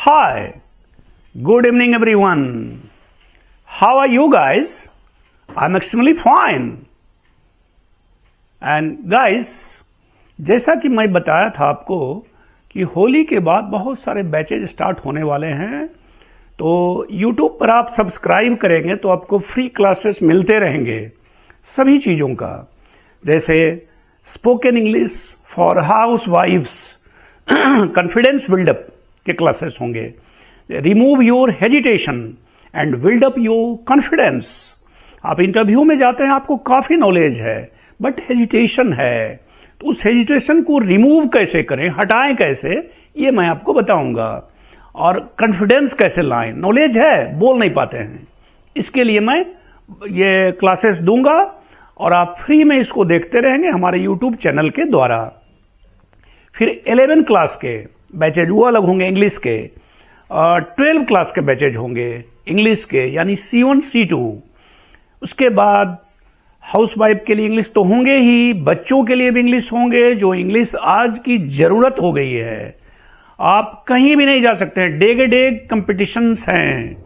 Hi, good evening everyone. How are you guys? I'm extremely fine. And guys, जैसा कि मैं बताया था आपको कि होली के बाद बहुत सारे बैचेज स्टार्ट होने वाले हैं, तो YouTube पर आप सब्सक्राइब करेंगे तो आपको फ्री क्लासेस मिलते रहेंगे सभी चीज़ों का, जैसे spoken English for housewifes, confidence buildup के क्लासेस होंगे, remove your hesitation and build up your confidence. आप इंटरव्यू में जाते हैं, आपको काफी नॉलेज है बट हेजिटेशन है, तो उस हेजिटेशन को रिमूव कैसे करें, हटाएं कैसे, ये मैं आपको बताऊंगा। और कॉन्फिडेंस कैसे लाएं, नॉलेज है बोल नहीं पाते हैं, इसके लिए मैं ये क्लासेस दूंगा और आप फ्री में इसको देखते रहेंगे हमारे यूट्यूब चैनल के द्वारा। फिर 11 क्लास के बैचेज वो अलग होंगे इंग्लिश के, 12 क्लास के बैचेज होंगे इंग्लिश के, यानी C1 C2। उसके बाद हाउस वाइफ के लिए इंग्लिश तो होंगे ही, बच्चों के लिए भी इंग्लिश होंगे, जो इंग्लिश आज की जरूरत हो गई है। आप कहीं भी नहीं जा सकते हैं, डे के डे कंपटीशंस हैं,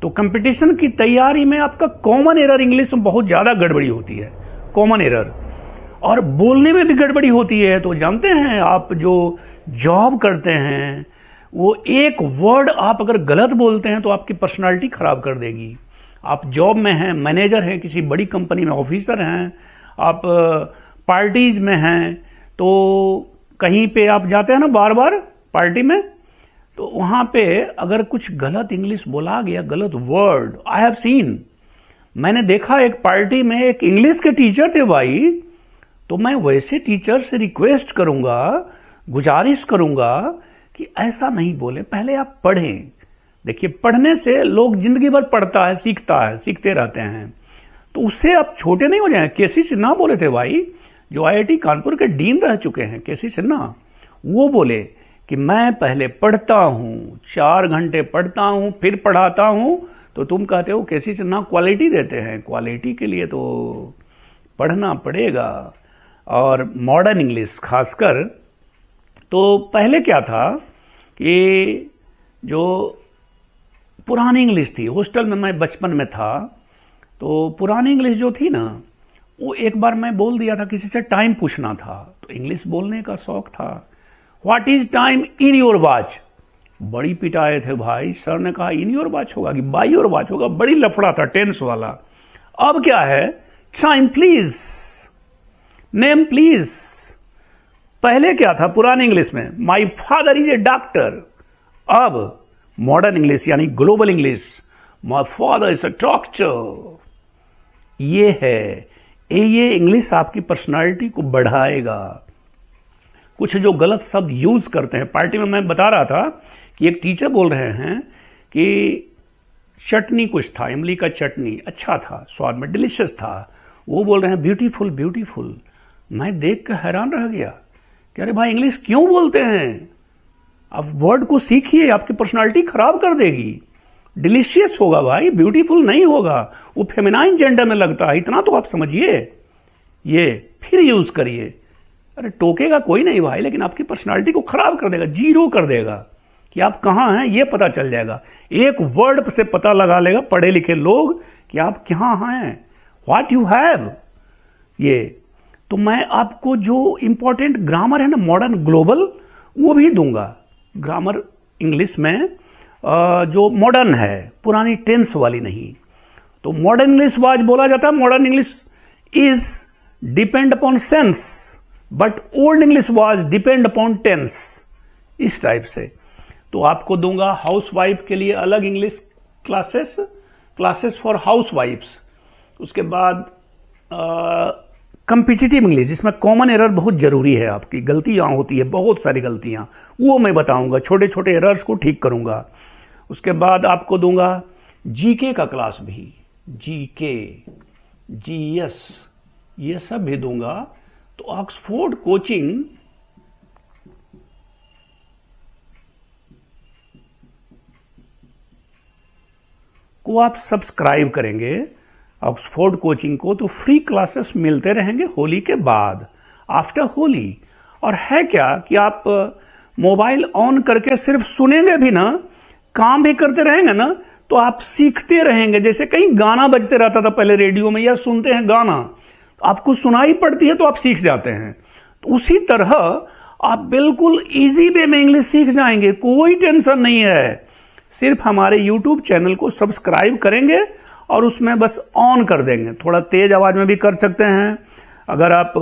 तो कंपटीशन की तैयारी में आपका कॉमन एरर इंग्लिश में बहुत ज्यादा गड़बड़ी होती है, कॉमन एरर, और बोलने में भी गड़बड़ी होती है। तो जानते हैं आप जो जॉब करते हैं, वो एक वर्ड आप अगर गलत बोलते हैं तो आपकी पर्सनालिटी खराब कर देगी। आप जॉब में हैं, मैनेजर हैं, किसी बड़ी कंपनी में ऑफिसर हैं, आप पार्टीज में हैं, तो कहीं पे आप जाते हैं ना बार बार पार्टी में, तो वहां पे अगर कुछ गलत इंग्लिश बोला गया, गलत वर्ड, आई हैव सीन, मैंने देखा एक पार्टी में एक इंग्लिश के टीचर थे भाई, तो मैं वैसे टीचर से रिक्वेस्ट करूंगा, गुजारिश करूंगा कि ऐसा नहीं बोले, पहले आप पढ़ें। देखिए, पढ़ने से लोग जिंदगी भर पढ़ता है, सीखते रहते हैं, तो उससे आप छोटे नहीं हो जाए। केसी सिन्हा बोले थे भाई, जो IIT कानपुर के डीन रह चुके हैं, केसी सिन्हा, वो बोले कि मैं पहले पढ़ता हूं, 4 घंटे पढ़ता हूं, फिर पढ़ाता हूं। तो तुम कहते हो केसी सिन्हा क्वालिटी देते हैं, क्वालिटी के लिए तो पढ़ना पड़ेगा। और मॉडर्न इंग्लिश खासकर, तो पहले क्या था कि जो पुरानी इंग्लिश थी, हॉस्टल में मैं बचपन में था, तो पुरानी इंग्लिश जो थी ना, वो एक बार मैं बोल दिया था, किसी से टाइम पूछना था, तो इंग्लिश बोलने का शौक था। What is time in your watch, बड़ी पिटाए थे भाई, सर ने कहा इन योर वॉच होगा कि बाई योर वॉच होगा, बड़ी लफड़ा था, टेंस वाला। अब क्या है, टाइम प्लीज, नेम प्लीज। पहले क्या था पुरानी इंग्लिश में, my father is a doctor. अब मॉडर्न इंग्लिश यानी global English, my father is a doctor. ये है, ये इंग्लिश आपकी पर्सनालिटी को बढ़ाएगा। कुछ जो गलत शब्द यूज करते हैं, पार्टी में मैं बता रहा था कि एक टीचर बोल रहे हैं कि चटनी कुछ था, इमली का चटनी, अच्छा था, स्वाद में डिलीशियस था, वो बोल रहे हैं ब्यूटीफुल ब्यूटीफुल। मैं देख कर हैरान रह गया कि अरे भाई, इंग्लिश क्यों बोलते हैं? आप वर्ड को सीखिए, आपकी पर्सनालिटी खराब कर देगी। डिलीशियस होगा भाई, ब्यूटीफुल नहीं होगा, वो फेमिनाइन जेंडर में लगता है, इतना तो आप समझिए। ये फिर यूज करिए। अरे टोकेगा कोई नहीं भाई, लेकिन आपकी पर्सनालिटी को खराब कर देगा, जीरो कर देगा कि आप कहां हैं, ये पता चल जाएगा। एक वर्ड से पता लगा लेगा पढ़े लिखे लोग कि आप कहां हैं, व्हाट यू हैव। ये तो मैं आपको जो इंपॉर्टेंट ग्रामर है ना, मॉडर्न ग्लोबल, वो भी दूंगा। ग्रामर इंग्लिश में जो मॉडर्न है, पुरानी टेंस वाली नहीं। तो मॉडर्न इंग्लिश वाज बोला जाता है, modern English is depend upon sense, but old English was depend upon tense, इस टाइप से। तो आपको दूंगा हाउस वाइफ के लिए अलग English classes for housewifes. उसके बाद कम्पिटिटिव इंग्लिश, जिसमें कॉमन एरर बहुत जरूरी है, आपकी गलतियां होती है, बहुत सारी गलतियां, वो मैं बताऊंगा, छोटे छोटे एरर्स को ठीक करूंगा। उसके बाद आपको दूंगा जीके का क्लास भी, जीके, जीएस, ये सब भी दूंगा। तो ऑक्सफोर्ड कोचिंग को आप सब्सक्राइब करेंगे, ऑक्सफोर्ड कोचिंग को, तो फ्री क्लासेस मिलते रहेंगे होली के बाद, आफ्टर होली। और है क्या कि आप मोबाइल ऑन करके सिर्फ सुनेंगे भी ना, काम भी करते रहेंगे ना तो आप सीखते रहेंगे। जैसे कहीं गाना बजते रहता था पहले रेडियो में, या सुनते हैं गाना, आपको सुनाई पड़ती है तो आप सीख जाते हैं। तो उसी तरह आप बिल्कुल इजी वे में इंग्लिश सीख जाएंगे, कोई टेंशन नहीं है। सिर्फ हमारे YouTube चैनल को सब्सक्राइब करेंगे और उसमें बस ऑन कर देंगे। थोड़ा तेज आवाज में भी कर सकते हैं, अगर आप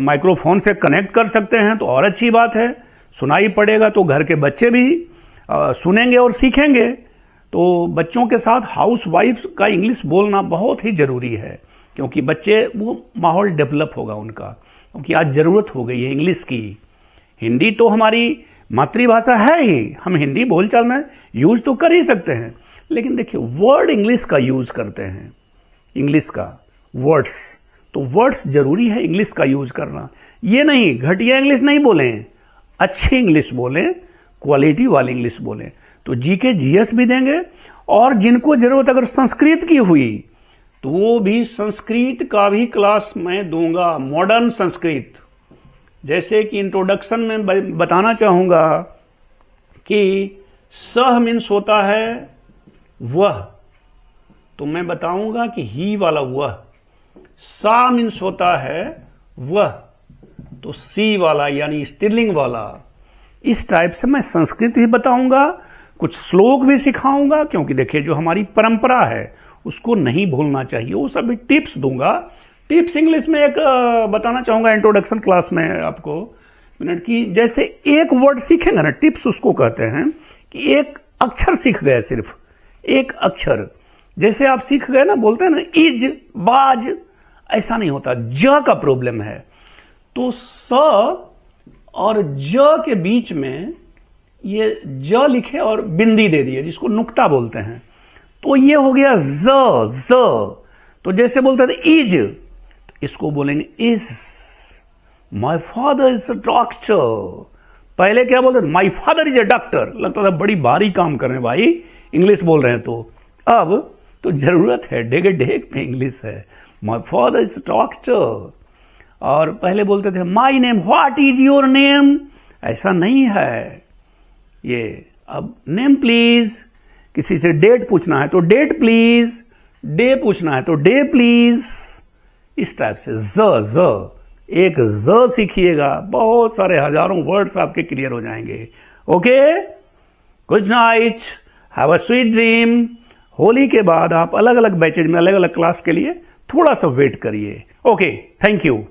माइक्रोफोन से कनेक्ट कर सकते हैं तो और अच्छी बात है। सुनाई पड़ेगा तो घर के बच्चे भी सुनेंगे और सीखेंगे। तो बच्चों के साथ हाउस वाइफ का इंग्लिश बोलना बहुत ही जरूरी है, क्योंकि बच्चे वो माहौल डेवलप होगा उनका, क्योंकि आज जरूरत हो गई है इंग्लिश की। हिंदी तो हमारी मातृभाषा है ही, हम हिंदी बोलचाल में यूज तो कर ही सकते हैं, लेकिन देखिए वर्ड इंग्लिश का यूज करते हैं, इंग्लिश का वर्ड्स, तो वर्ड्स जरूरी है इंग्लिश का यूज करना। ये नहीं घटिया इंग्लिश नहीं बोलें, अच्छी इंग्लिश बोलें, क्वालिटी वाली इंग्लिश बोलें। तो जीके जीएस भी देंगे, और जिनको जरूरत अगर संस्कृत की हुई तो वो भी संस्कृत का भी क्लास मैं दूंगा, मॉडर्न संस्कृत। जैसे कि इंट्रोडक्शन में बताना चाहूंगा कि सह मीन्स होता है वह, तो मैं बताऊंगा कि ही वाला वह। सा मीन्स होता है वह, तो सी वाला यानी स्त्रीलिंग वाला। इस टाइप से मैं संस्कृत भी बताऊंगा, कुछ श्लोक भी सिखाऊंगा, क्योंकि देखिए जो हमारी परंपरा है उसको नहीं भूलना चाहिए। वो सभी टिप्स दूंगा। टिप्स इंग्लिश में एक बताना चाहूंगा इंट्रोडक्शन क्लास में आपको मिनट की। जैसे एक वर्ड सीखेंगे ना, टिप्स उसको कहते हैं कि एक अक्षर सीख गए, सिर्फ एक अक्षर। जैसे आप सीख गए ना, बोलते हैं ना इज, बाज, ऐसा नहीं होता, ज का प्रॉब्लम है। तो स और ज के बीच में ये ज लिखे और बिंदी दे दिए, जिसको नुक्ता बोलते हैं, तो ये हो गया ज। तो जैसे बोलते थे इज, तो इसको बोलेंगे is. My father is a doctor. पहले क्या बोलते थे, my father is a doctor, लगता था बड़ी भारी काम कर रहे हैं भाई, इंग्लिश बोल रहे हैं। तो अब तो जरूरत है, डेगे डेग पे इंग्लिश है। My father is a doctor. और पहले बोलते थे my name, what is your name, ऐसा नहीं है ये। अब नेम प्लीज, किसी से डेट पूछना है तो डेट प्लीज, डे पूछना है तो डे प्लीज। इस टाइप से ज एक ज सीखिएगा, बहुत सारे हजारों वर्ड्स आपके क्लियर हो जाएंगे। Okay, good night, have a sweet dream. Holi के बाद आप अलग अलग बैचेज में अलग अलग क्लास के लिए थोड़ा सा वेट करिए। Okay, thank you.